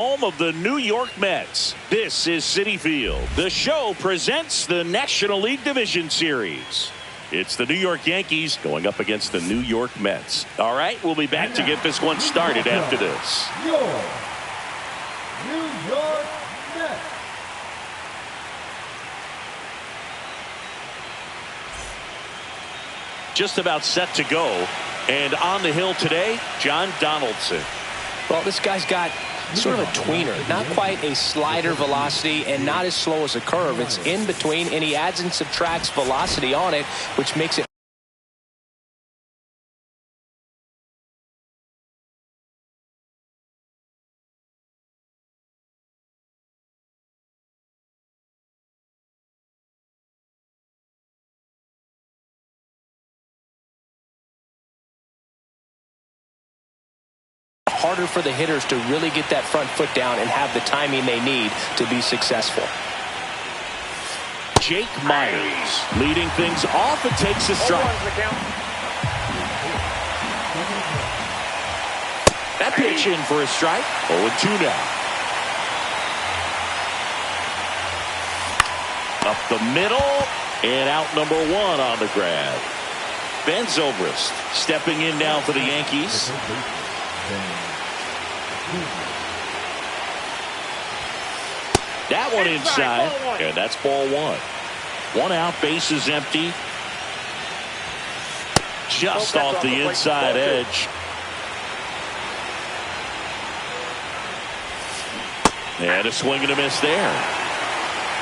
Home of the New York Mets. This is Citi Field. The show presents the National League Division Series. It's the New York Yankees going up against the New York Mets. All right, we'll be back to get this one started after this. Your New York Mets. Just about set to go. And on the hill today, John Donaldson. Well, this guy's got sort of a tweener, not quite a slider velocity and not as slow as a curve. It's in between, and he adds and subtracts velocity on it, which makes it harder for the hitters to really get that front foot down and have the timing they need to be successful. Jake Myers leading things off and takes a strike. That pitch in for a strike. 0-2 now. Up the middle and out number one on the grab. Ben Zobrist stepping in now for the Yankees. That one inside, and that's ball one. One out, base is empty. Just off the inside edge. And a swing and a miss there.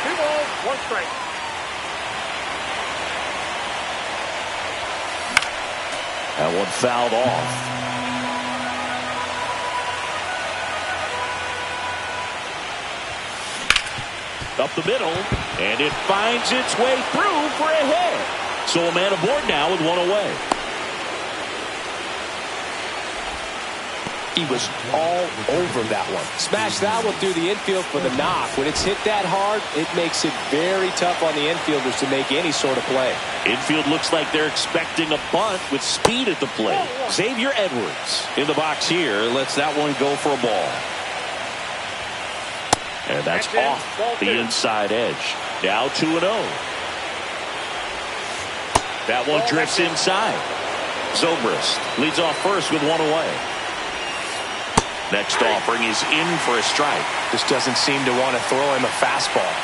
2 balls, 1 strike. That one fouled off. Up the middle, and it finds its way through for a hit. So a man aboard now with one away. He was all over that one. Smashed that one through the infield for the knock. When it's hit that hard, it makes it very tough on the infielders to make any sort of play. Infield looks like they're expecting a bunt with speed at the plate. Xavier Edwards in the box here lets that one go for a ball. And that's off the inside edge. Now 2-0. That one drifts inside. Zobrist leads off first with one away. Next offering is in for a strike. Just doesn't seem to want to throw him a fastball.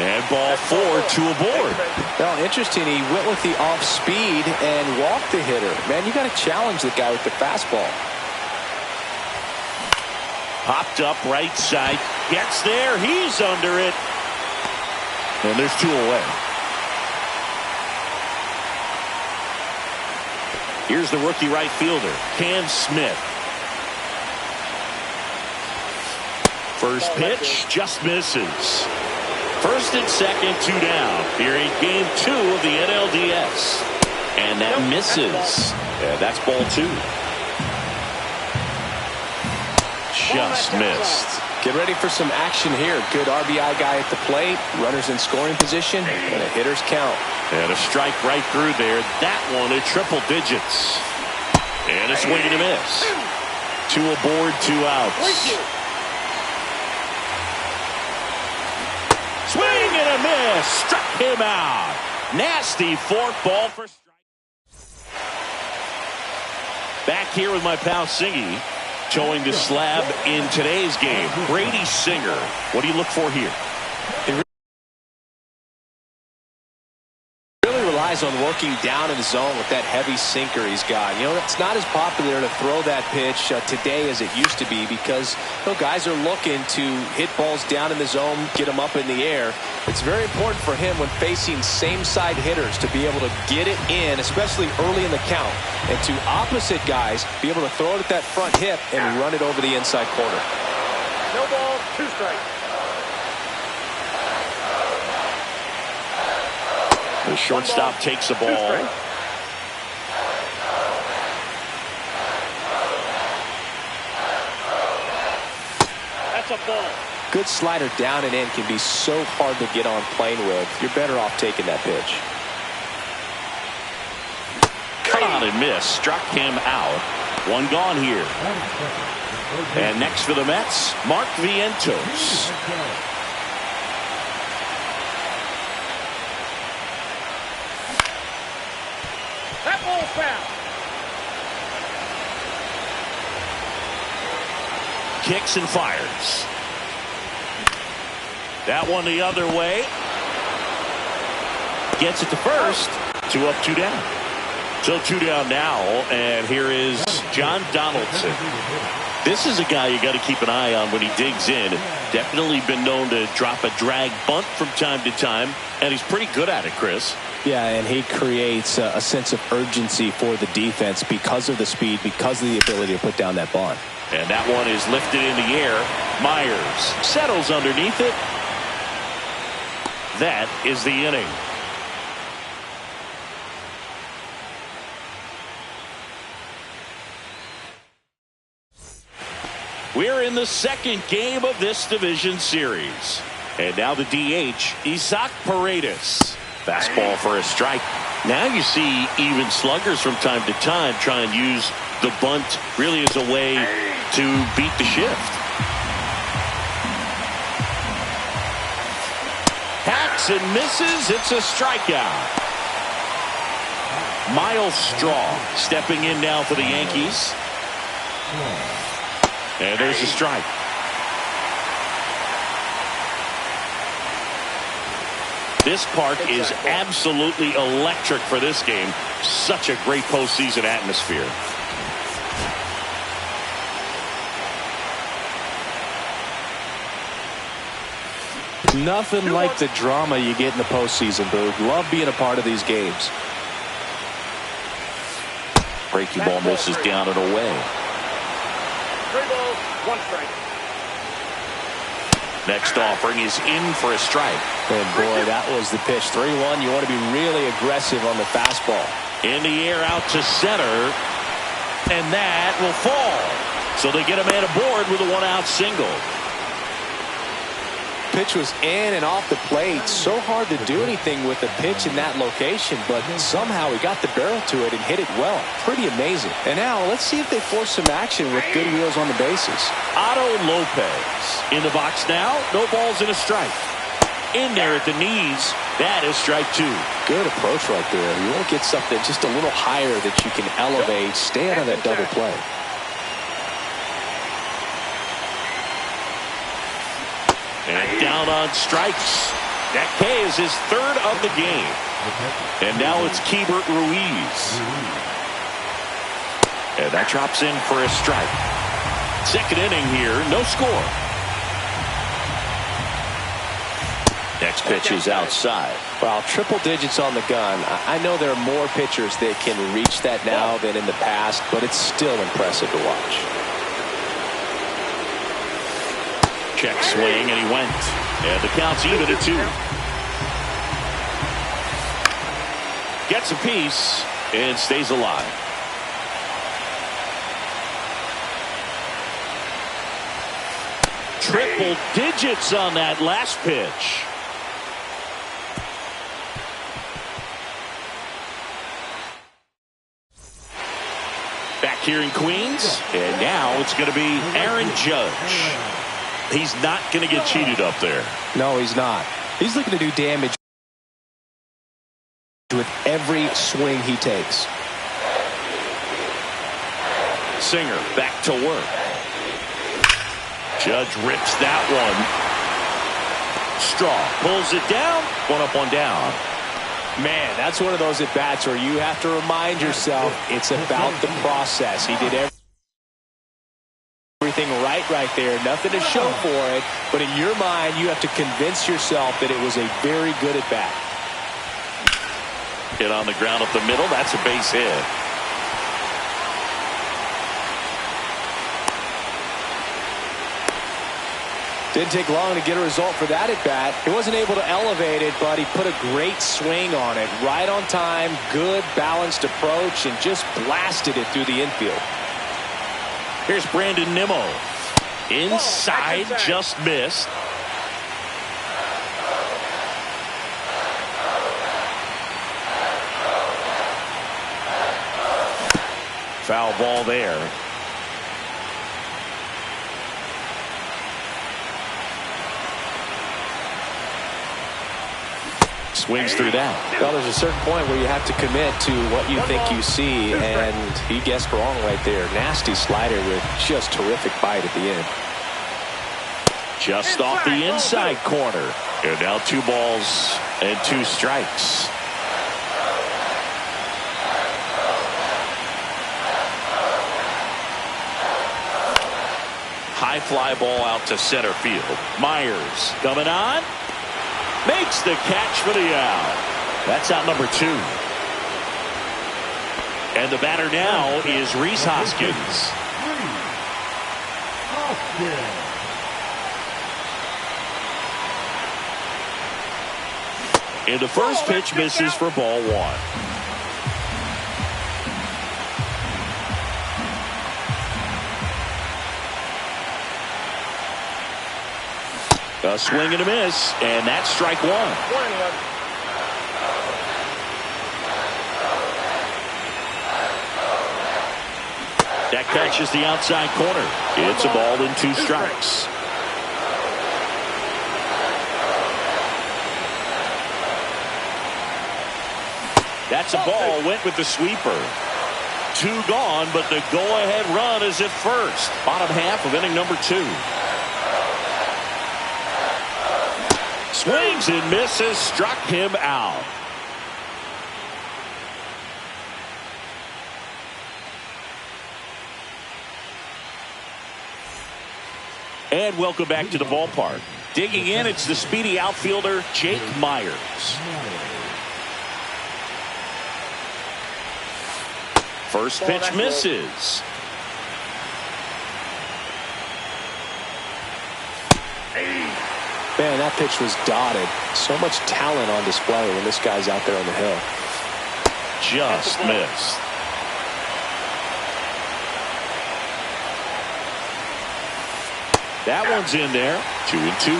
And ball 4, 2 aboard. Well, interesting. He went with the off speed and walked the hitter. Man, you got to challenge the guy with the fastball. Popped up right side. Gets there. He's under it. And there's 2 away. Here's the rookie right fielder, Cam Smith. First pitch just misses. First and second, 2 down. Here in game 2 of the NLDS. And that misses. And that's ball 2. Just missed. Get ready for some action here. Good RBI guy at the plate. Runners in scoring position. And a hitter's count. And a strike right through there. That one at triple digits. And a swing and a miss. 2 aboard, 2 outs. Swing and a miss. Struck him out. Nasty fork ball for strike. Back here with my pal Singy. Showing the slab in today's game. Brady Singer. What do you look for here? He really relies on working down in the zone with that heavy sinker he's got. You know, it's not as popular to throw that pitch today as it used to be because guys are looking to hit balls down in the zone, get them up in the air. It's very important for him when facing same-side hitters to be able to get it in, especially early in the count, and to opposite guys be able to throw it at that front hip and run it over the inside corner. No ball, 2 strikes. The shortstop takes the ball. That's a ball. Good slider down and in can be so hard to get on plane with. You're better off taking that pitch. Cut on and miss. Struck him out. One gone here. And next for the Mets, Mark Vientos. That ball's foul. Kicks and fires. That one the other way. Gets it to first. 2 up, 2 down. So 2 down now, and here is John Donaldson. This is a guy you got to keep an eye on when he digs in. Definitely been known to drop a drag bunt from time to time, and he's pretty good at it, Chris. Yeah, and he creates a sense of urgency for the defense because of the speed, because of the ability to put down that bunt. And that one is lifted in the air. Myers settles underneath it. That is the inning. We're in the second game of this division series. And now the DH, Isaac Paredes. Fastball for a strike. Now you see even sluggers from time to time try and use the bunt really as a way to beat the shift. Hacks and misses. It's a strikeout. Miles Straw stepping in now for the Yankees. And there's a strike. This park is absolutely electric for this game. Such a great postseason atmosphere. Nothing like the drama you get in the postseason, Boog. Love being a part of these games. Breaking ball misses down and away. 3 balls, 1 strike. Next offering is in for a strike. And boy, that was the pitch. 3-1. You want to be really aggressive on the fastball. In the air out to center. And that will fall. So they get a man aboard with a 1-out single. Pitch was in and off the plate. So hard to do anything with the pitch in that location, but somehow he got the barrel to it and hit it well. Pretty amazing. And now let's see if they force some action with good wheels on the bases. Otto Lopez in the box now. No balls and a strike. In there at the knees. That is strike 2. Good approach right there. You want to get something just a little higher that you can elevate. Stay out of that double play. And down on strikes. That K is his 3rd of the game. And now it's Keibert Ruiz. And that drops in for a strike. Second inning here, no score. Next pitch is outside. Well, triple digits on the gun. I know there are more pitchers that can reach that now than in the past, but it's still impressive to watch. Check swing, and he went. And the count's even at 2. Gets a piece and stays alive. Triple digits on that last pitch. Back here in Queens, and now it's going to be Aaron Judge. He's not going to get cheated up there. No, he's not. He's looking to do damage with every swing he takes. Singer back to work. Judge rips that one. Straw pulls it down. 1 up, 1 down. Man, that's one of those at-bats where you have to remind yourself it's about the process. He did everything right there. Nothing to show for it. But in your mind, you have to convince yourself that it was a very good at-bat. Hit on the ground up the middle. That's a base hit. Didn't take long to get a result for that at-bat. He wasn't able to elevate it, but he put a great swing on it. Right on time, good balanced approach, and just blasted it through the infield. Here's Brandon Nimmo. Inside, just missed. Foul ball there. swings through that. Well, there's a certain point where you have to commit to what you think you see, and he guessed wrong right there. Nasty slider with just terrific bite at the end. Just off the inside corner. And now 2 balls and 2 strikes. High fly ball out to center field. Myers coming on. Makes the catch for the out. That's out number 2. And the batter now is Rhys Hoskins. And the first pitch misses for ball 1. A swing and a miss, and that's strike 1. That catches the outside corner. It's a ball and 2 strikes. That's a ball, went with the sweeper. 2 gone, but the go-ahead run is at first. Bottom half of inning number 2. Swings and misses, struck him out. And welcome back to the ballpark. Digging in, it's the speedy outfielder, Jake Myers. First pitch misses. Man, that pitch was dotted. So much talent on display when this guy's out there on the hill. Just missed. That one's in there. 2-2.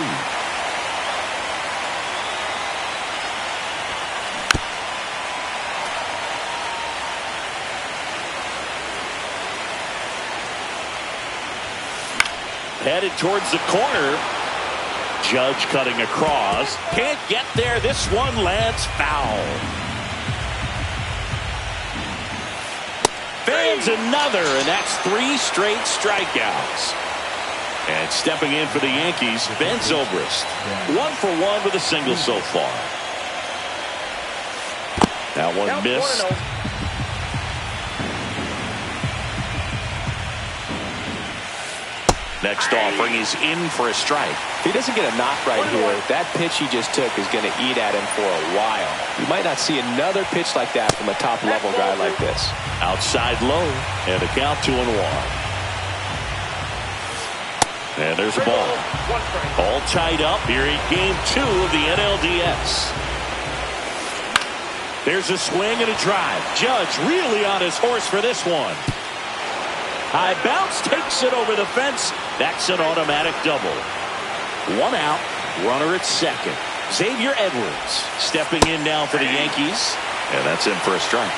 Headed towards the corner. Judge cutting across. Can't get there. This one lands foul. Fans another, and that's 3 straight strikeouts. And stepping in for the Yankees, Ben Zobrist. 1 for 1 with a single so far. That one missed. Next offering is in for a strike. If he doesn't get a knock right here, that pitch he just took is going to eat at him for a while. You might not see another pitch like that from a top-level guy like this. Outside low, and a count 2-1. And there's a ball. All tied up here in game 2 of the NLDS. There's a swing and a drive. Judge really on his horse for this one. High bounce, takes it over the fence. That's an automatic double. 1 out, runner at second. Xavier Edwards stepping in now for the Yankees. And that's in for a strike.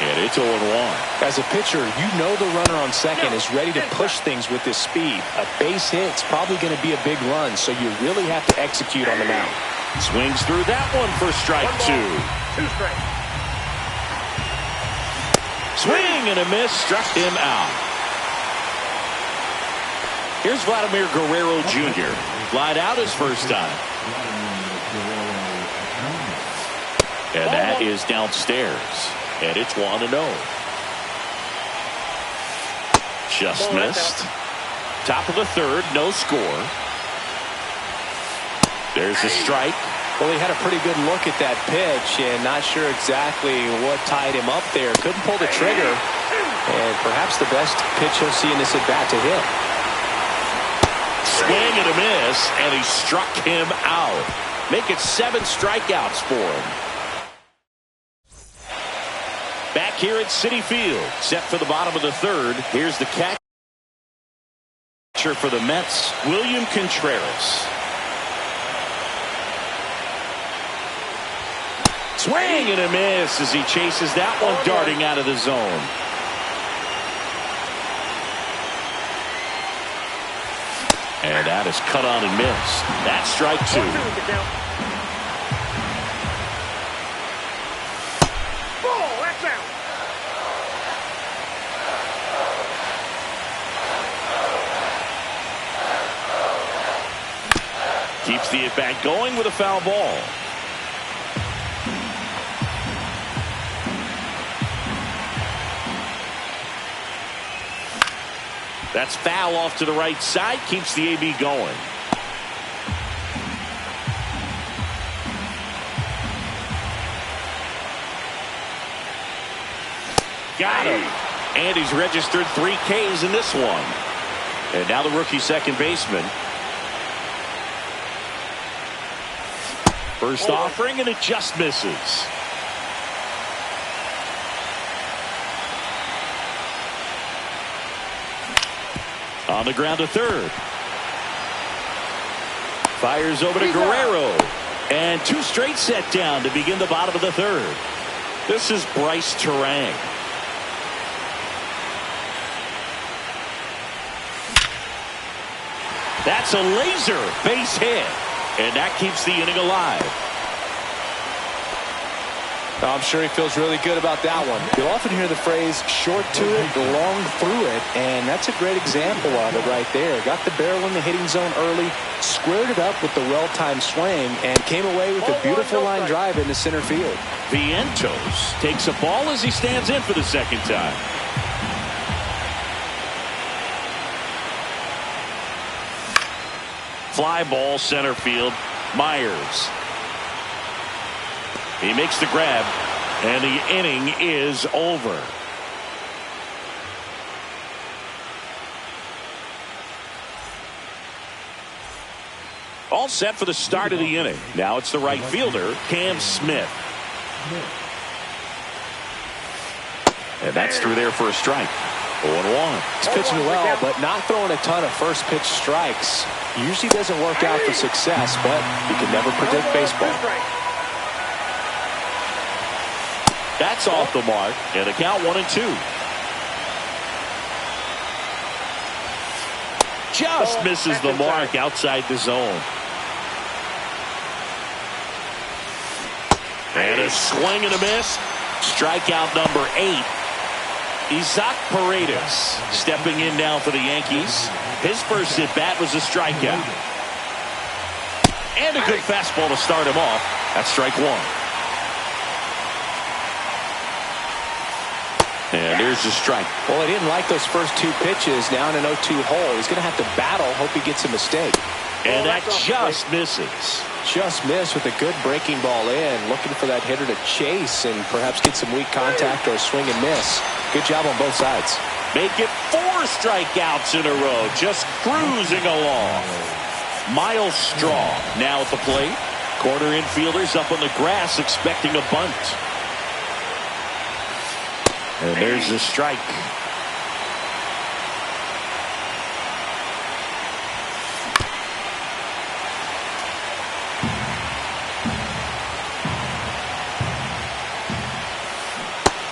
And it's 0-1. As a pitcher, you know the runner on second is ready to push things with his speed. A base hit's probably going to be a big run, so you really have to execute on the mound. Swings through that one for strike 2. 2 strikes. Swing and a miss, struck him out. Here's Vladimir Guerrero Jr. Flied out his first time. And that is downstairs. And it's 1-0. Just missed. Top of the 3rd, no score. There's a strike. Well, he had a pretty good look at that pitch and not sure exactly what tied him up there. Couldn't pull the trigger. And perhaps the best pitch he'll see in this at-bat to hit. Swing and a miss, and he struck him out. Make it 7 strikeouts for him. Back here at Citi Field, set for the bottom of the 3rd. Here's the catcher for the Mets, William Contreras. Swing and a miss as he chases that one darting out of the zone. And that is cut on and missed. That's strike 2. Keeps the at-bat going with a foul ball. That's foul off to the right side. Keeps the AB going. Got him. And he's registered 3 Ks in this one. And now the rookie second baseman. First offering, and it just misses. On the ground to third. Fires over to Guerrero. And 2 straight set down to begin the bottom of the third. This is Bryce Terang. That's a laser base hit. And that keeps the inning alive. I'm sure he feels really good about that one. You'll often hear the phrase short to it, long through it, and that's a great example of it right there. Got the barrel in the hitting zone early, squared it up with the well-timed swing, and came away with a beautiful line drive into center field. Vientos takes a ball as he stands in for the second time. Fly ball center field. Myers. He makes the grab, and the inning is over. All set for the start of the inning. Now it's the right fielder, Cam Smith. And that's through there for a strike. 0-1. He's pitching well, but not throwing a ton of first pitch strikes. Usually doesn't work out for success, but you can never predict baseball. That's off the mark, and the count 1-2. Just misses the mark outside the zone. And a swing and a miss. Strikeout number 8. Isaac Paredes stepping in now for the Yankees. His first at bat was a strikeout. And a good fastball to start him off. That's strike 1. And there's the strike. Well, he didn't like those first 2 pitches. Now in an 0-2 hole. He's going to have to battle. Hope he gets a mistake. And that just misses. Just missed with a good breaking ball in. Looking for that hitter to chase and perhaps get some weak contact or a swing and miss. Good job on both sides. Make it 4 strikeouts in a row. Just cruising along. Miles Straw now at the plate. Corner infielders up on the grass expecting a bunt. And there's the strike.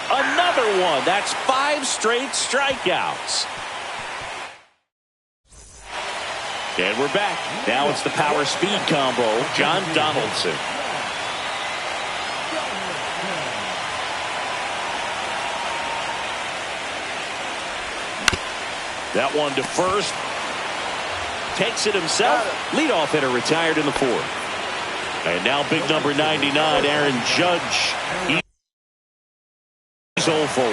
Another one. That's 5 straight strikeouts. And we're back. Now it's the power speed combo. John Donaldson. That one to first. Takes it himself. Leadoff hitter retired in the 4th. And now big number 99, Aaron Judge. He's 0 for 1.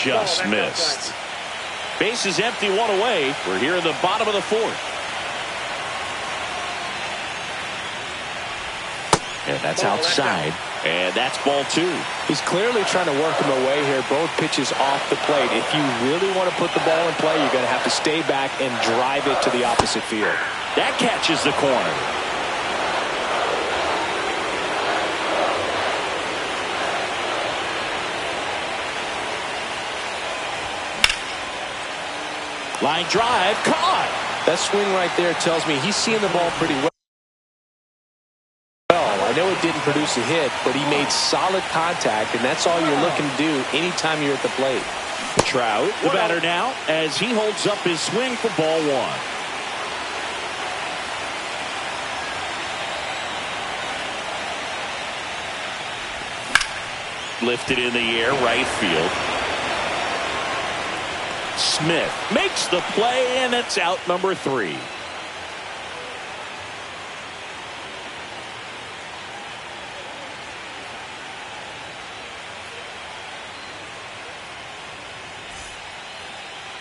Just missed. Base is empty, 1 away. We're here in the bottom of the 4th. And that's outside. And that's ball 2. He's clearly trying to work him away here. Both pitches off the plate. If you really want to put the ball in play, you're going to have to stay back and drive it to the opposite field. That catches the corner. Line drive, caught. That swing right there tells me he's seeing the ball pretty well. I know it didn't produce a hit, but he made solid contact, and that's all you're looking to do anytime you're at the plate. Trout, the batter now, as he holds up his swing for ball 1. Lifted in the air, right field. Smith makes the play, and it's out number 3.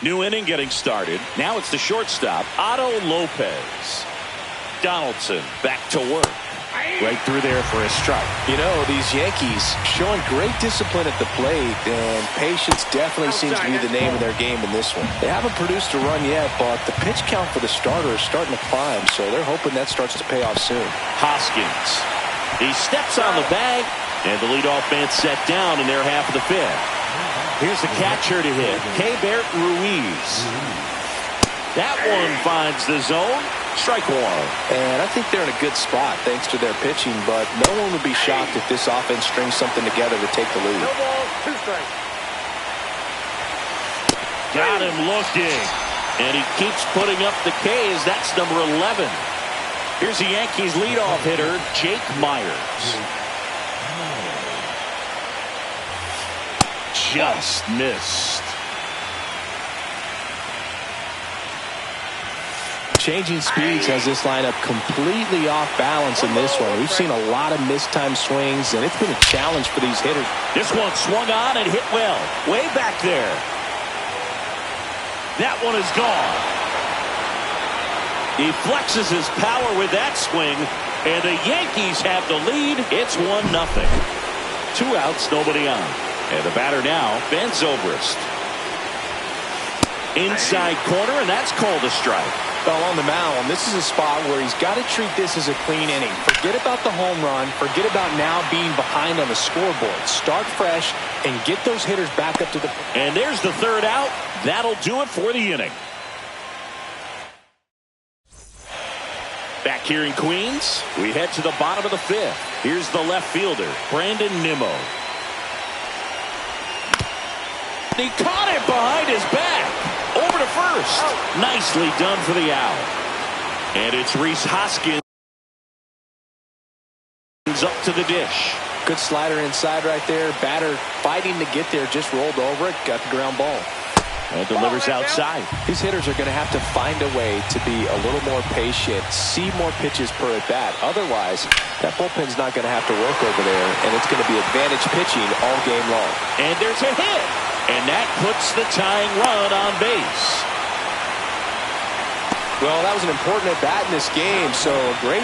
New inning getting started. Now it's the shortstop, Otto Lopez. Donaldson back to work. Right through there for a strike. You know, these Yankees showing great discipline at the plate, and patience definitely seems to be the name of their game in this one. They haven't produced a run yet, but the pitch count for the starter is starting to climb, so they're hoping that starts to pay off soon. Hoskins. He steps on the bag, and the leadoff man set down in their half of the 5th. Here's the catcher to hit, Keibert Ruiz. That one finds the zone. Strike 1. And I think they're in a good spot thanks to their pitching, but no one would be shocked if this offense strings something together to take the lead. No ball, 2 strikes. Got him looking. And he keeps putting up the K's. That's number 11. Here's the Yankees leadoff hitter, Jake Myers. Just missed. Changing speeds has this lineup completely off balance in this one. We've seen a lot of mistimed swings, and it's been a challenge for these hitters. This one swung on and hit well. Way back there. That one is gone. He flexes his power with that swing, and the Yankees have the lead. It's 1-0. 2 outs, nobody on. And the batter now, Ben Zobrist. Inside corner, and that's called a strike. Well, on the mound, this is a spot where he's got to treat this as a clean inning. Forget about the home run. Forget about now being behind on the scoreboard. Start fresh and get those hitters back up to the... And there's the 3rd out. That'll do it for the inning. Back here in Queens, we head to the bottom of the 5th. Here's the left fielder, Brandon Nimmo. He caught it behind his back. Over to first. Nicely done for the out. And it's Rhys Hoskins up to the dish. Good slider inside right there. Batter fighting to get there. Just rolled over it. Got the ground ball. And delivers outside. These hitters are going to have to find a way to be a little more patient, see more pitches per at bat. Otherwise, that bullpen's not going to have to work over there, and it's going to be advantage pitching all game long. And there's a hit. And that puts the tying run on base. Well, that was an important at bat in this game, so a great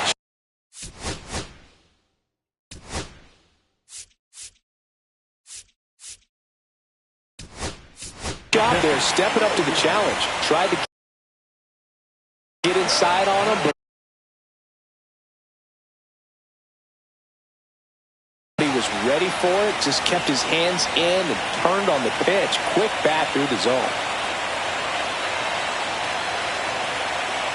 job there, stepping up to the challenge. Tried to get inside on him, but he was ready for it, just kept his hands in and turned on the pitch. Quick bat through the zone.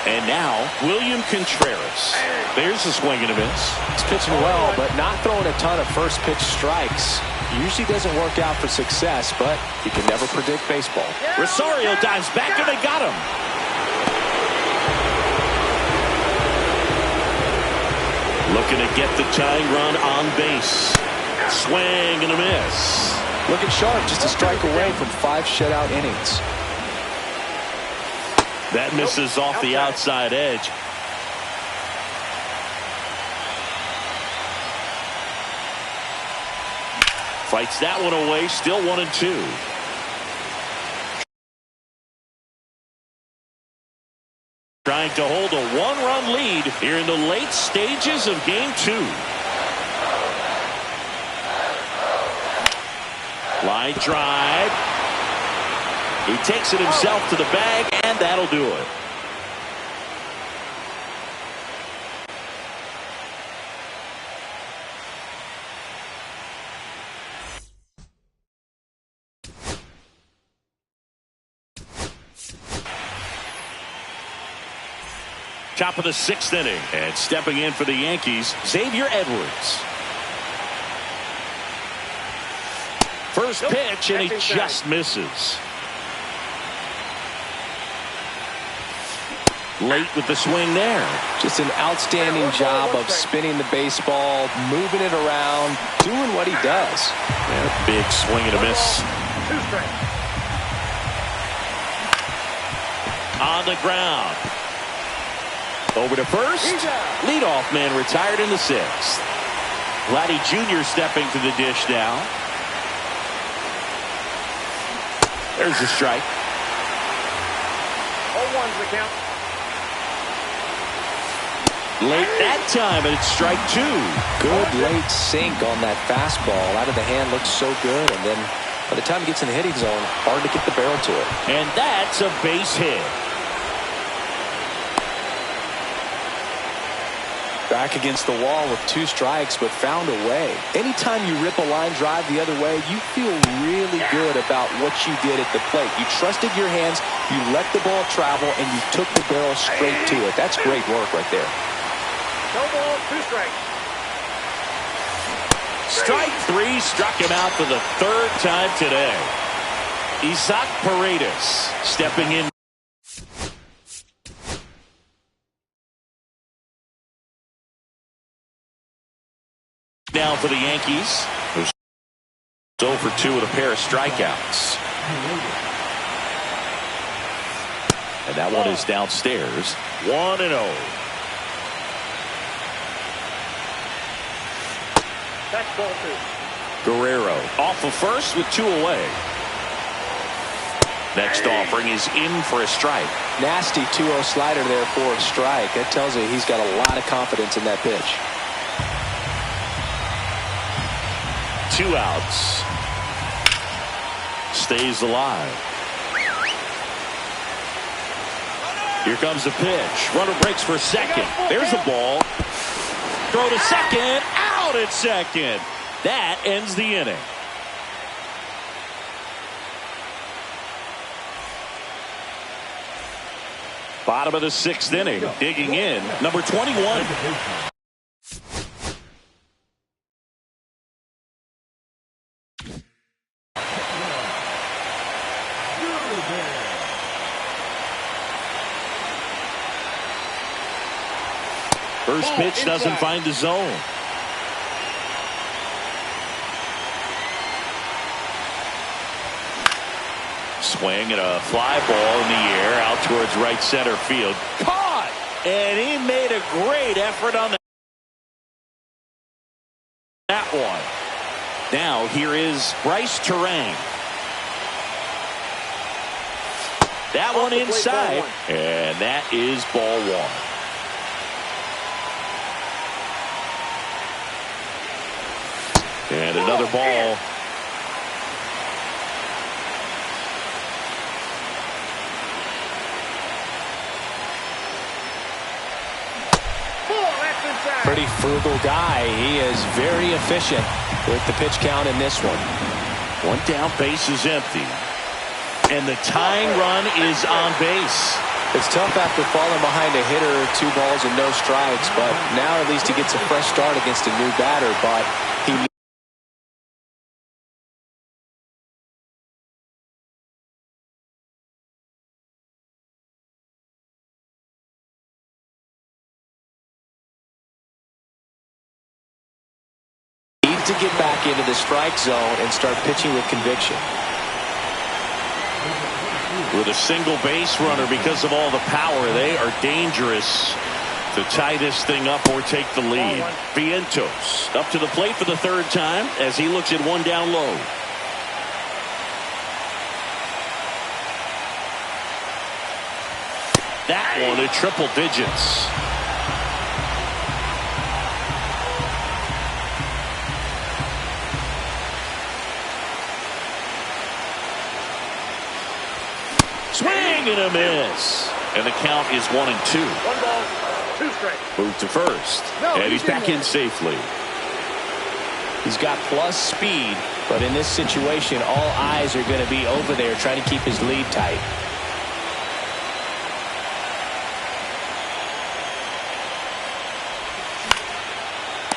And now, William Contreras. There's a swing and a miss. He's pitching well, but not throwing a ton of first pitch strikes. Usually doesn't work out for success, but you can never predict baseball. Rosario dives back, and they got him. Looking to get the tying run on base. Swing and a miss. Looking sharp, just a strike away from 5 shutout innings. That misses off the outside edge. Fights that one away, still 1-2. Trying to hold a 1-run lead here in the late stages of game 2. Line drive. He takes it himself to the bag, and that'll do it. Top of the 6th inning, and stepping in for the Yankees, Xavier Edwards. First pitch, and he just misses. Late with the swing there. Just an outstanding job of spinning the baseball, moving it around, doing what he does. And a big swing and a miss. 2 strikes. on the ground. Over to first. Leadoff man retired in the 6th. Vladdy Jr. stepping to the dish now. There's a strike. 0-1's the count. Late that time, and it's strike 2. Good late sink on that fastball. Out of the hand, looks so good. And then by the time it gets in the hitting zone, hard to get the barrel to it. And that's a base hit. Back against the wall with 2 strikes, but found a way. Anytime you rip a line drive the other way, you feel really good about what you did at the plate. You trusted your hands, you let the ball travel, and you took the barrel straight to it. That's great work right there. No ball, 2 strikes. Strike 3 struck him out for the 3rd time today. Isaac Paredes stepping in. Now for the Yankees. 0 for 2 with a pair of strikeouts. And that one is downstairs. 1-0. That's ball 2. Guerrero off of first with 2 away. Next offering is in for a strike. Nasty 2-0 slider there for a strike. That tells you he's got a lot of confidence in that pitch. 2 outs. Stays alive. Here comes the pitch. Runner breaks for second. There's the ball. Throw to second. Out at second. That ends the inning. Bottom of the 6th inning. Digging in. Number 21. First pitch doesn't find the zone. Swing and a fly ball in the air out towards right center field. Caught! And he made a great effort on that one. Now here is Bryce Terang. That one inside. And that is ball 1. And another ball. Pretty frugal guy. He is very efficient with the pitch count in this one. One down, base is empty. And the tying run is on base. It's tough after falling behind a hitter, 2 balls and no strikes, but now at least he gets a fresh start against a new batter, but he to get back into the strike zone and start pitching with conviction. With a single base runner, because of all the power, they are dangerous to tie this thing up or take the lead. Vientos up to the plate for the 3rd time as he looks at 1 down low. That one at triple digits. Swing and a miss. And the count is 1-2. 1 ball, 2 strikes. Move to first. And he's back in safely. He's got plus speed, but in this situation, all eyes are going to be over there trying to keep his lead tight.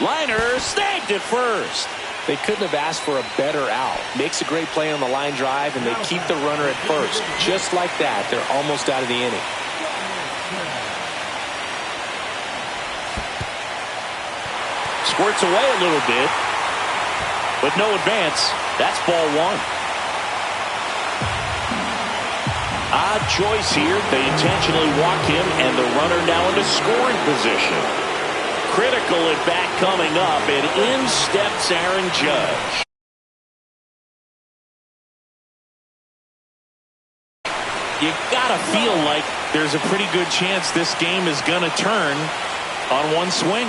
Liner snagged at first. They couldn't have asked for a better out. Makes a great play on the line drive, and they keep the runner at first. Just like that, they're almost out of the inning. Squirts away a little bit, but no advance. That's ball 1. Odd choice here. They intentionally walk him, and the runner now into scoring position. Critical at bat coming up, and in steps Aaron Judge. You gotta feel like there's a pretty good chance this game is gonna turn on one swing.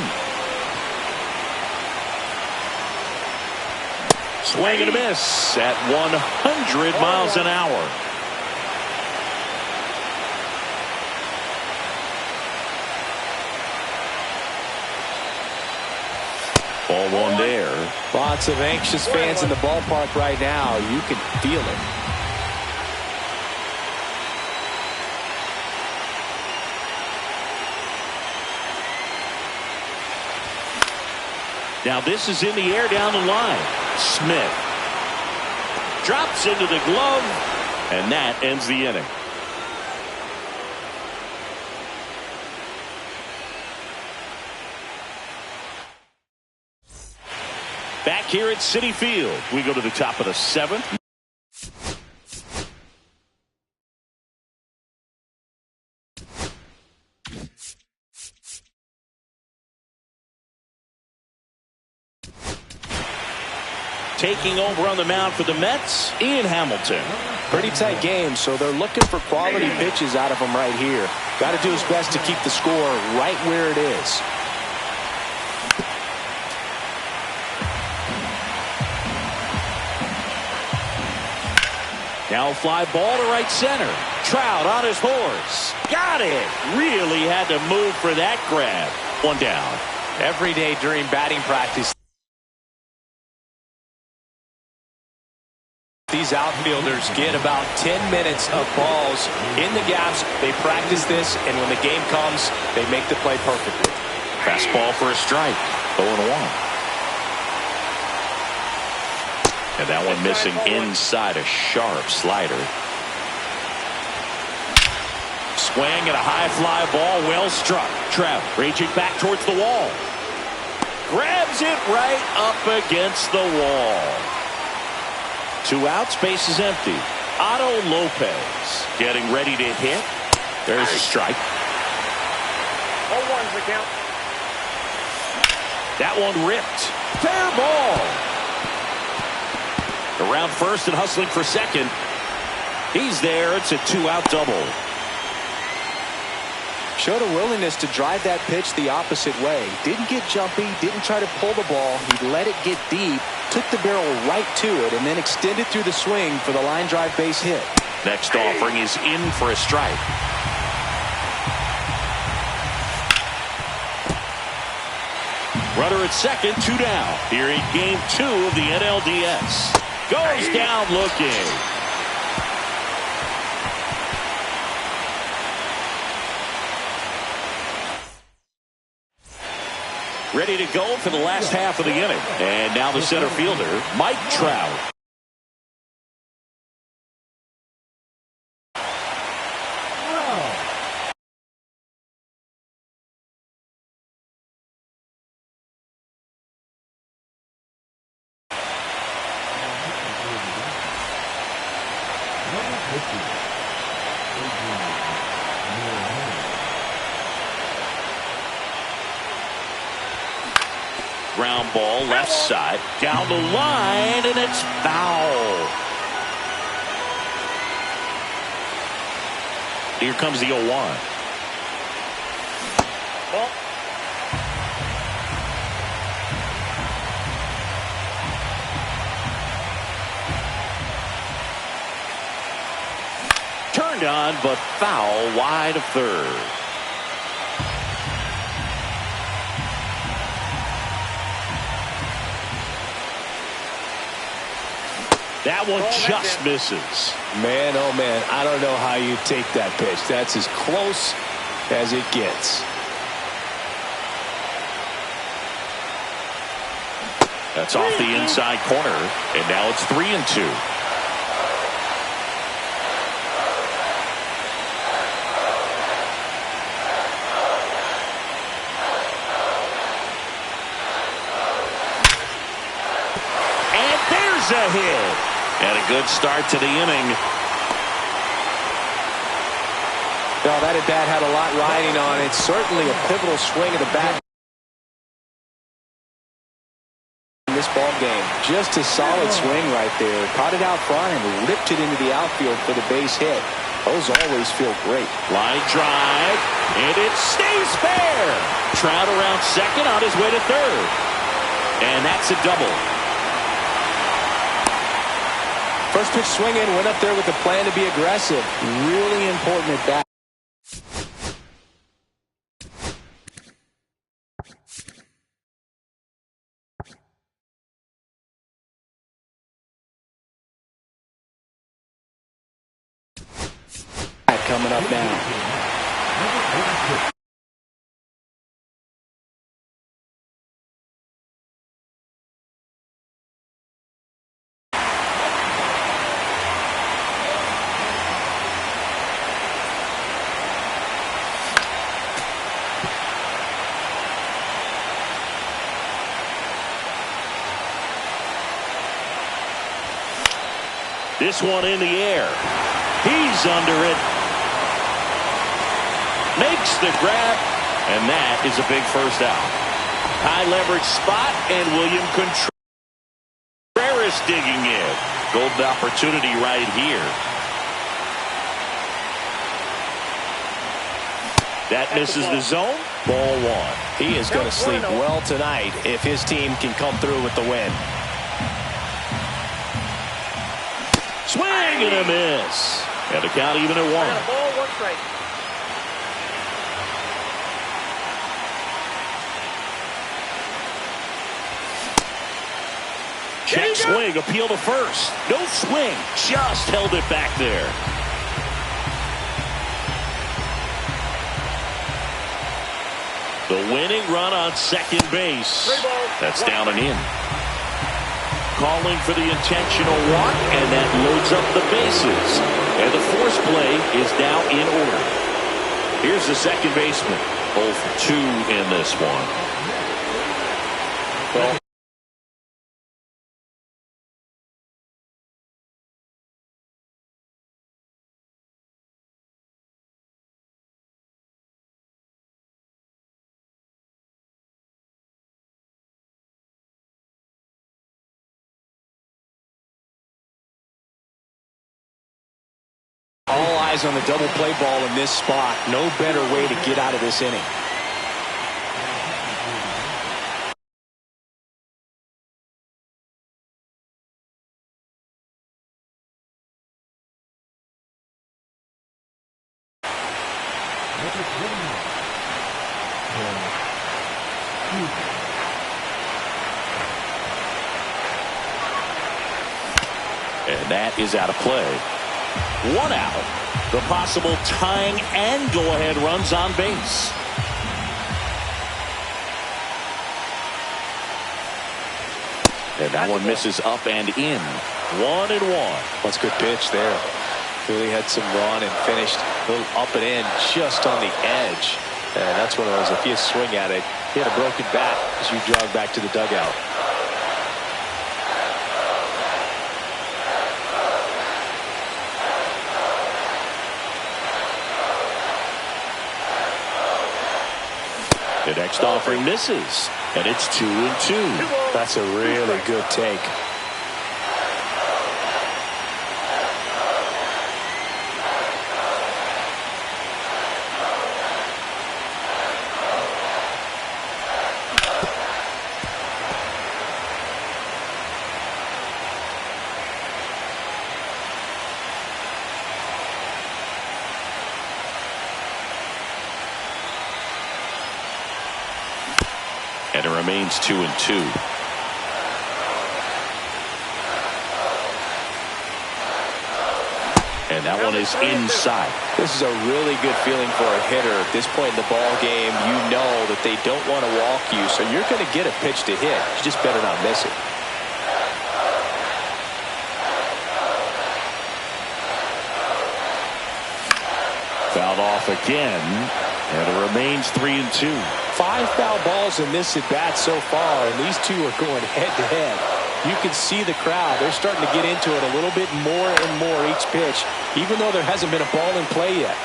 Swing and a miss at 100 miles an hour. Ball one there. Lots of anxious fans in the ballpark right now. You can feel it. Now this is in the air down the line. Smith drops into the glove, and that ends the inning. Back here at Citi Field, we go to the top of the 7th. Taking over on the mound for the Mets, Ian Hamilton. Pretty tight game, so they're looking for quality pitches out of him right here. Got to do his best to keep the score right where it is. Now a fly ball to right center. Trout on his horse. Got it. Really had to move for that grab. One down. Every day during batting practice, these outfielders get about 10 minutes of balls in the gaps. They practice this, and when the game comes, they make the play perfectly. Fastball for a strike. 0-1. And that one missing inside a sharp slider. Swing and a high fly ball, well struck. Trout raging back towards the wall. Grabs it right up against the wall. 2 outs, base is empty. Otto Lopez getting ready to hit. There's a strike. 0-1's the count. That one ripped. Fair ball. Around first and hustling for second. He's there. It's a 2-out double. Showed a willingness to drive that pitch the opposite way. Didn't get jumpy, didn't try to pull the ball. He let it get deep, took the barrel right to it, and then extended through the swing for the line drive base hit. Next offering is in for a strike. Runner at second, 2 down. Here in game 2 of the NLDS. Goes down looking. Ready to go for the last half of the inning. And now the center fielder, Mike Trout. Ground ball left side down the line, and it's foul. Here comes the 0-1. Ball. Turned on, but foul wide of third. That one just misses. Man, oh man, I don't know how you take that pitch. That's as close as it gets. That's off the inside corner, and now it's 3-2. And there's a hit. And a good start to the inning. Well, that at-bat had a lot riding on it. Certainly a pivotal swing of the bat in this ball game. Just a solid swing right there. Caught it out front and ripped it into the outfield for the base hit. Those always feel great. Line drive, and it stays fair. Trout around second, on his way to third. And that's a double. First pitch swinging, went up there with the plan to be aggressive. Really important at bat. Coming up now. This one in the air. He's under it. Makes the grab, and that is a big first out. High leverage spot, and William Contreras digging in. Golden opportunity right here. That misses the zone. Ball one. He is going to sleep well tonight if his team can come through with the win. Swing and a miss. And the count even at one. Ball, 1 strike. Check swing, appeal to first. No swing, just held it back there. The winning run on second base. That's down and in. Calling for the intentional walk, and that loads up the bases. And the force play is now in order. Here's the second baseman. 0 for 2 in this one. Well, all eyes on the double play ball in this spot. No better way to get out of this inning. And that is out of play. 1 out. The possible tying and go-ahead runs on base. And that one misses up and in. 1-1. That's a good pitch there. Really had some run and finished a little up and in just on the edge. And that's one of those, if you swing at it, he had a broken bat as you jog back to the dugout. The next offering misses, and it's 2-2. That's a really good take. And it remains 2-2. And that one is inside. This is a really good feeling for a hitter. At this point in the ball game, you know that they don't want to walk you, so you're going to get a pitch to hit. You just better not miss it. Fouled off again, and it remains 3-2. 5 foul balls in this at bat so far, and these two are going head to head. You can see the crowd. They're starting to get into it a little bit more and more each pitch, even though there hasn't been a ball in play yet.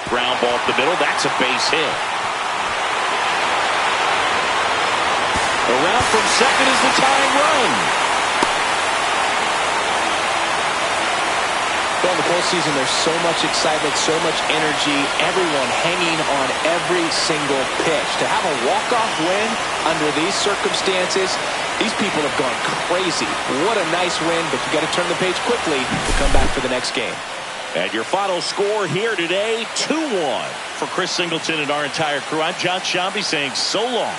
Ground ball up the middle. That's a base hit. Around from second is the tying run. Well, in the postseason, there's so much excitement, so much energy, everyone hanging on every single pitch. To have a walk-off win under these circumstances, these people have gone crazy. What a nice win, but you got to turn the page quickly to come back for the next game. And your final score here today, 2-1. For Chris Singleton and our entire crew, I'm John Shambi saying so long.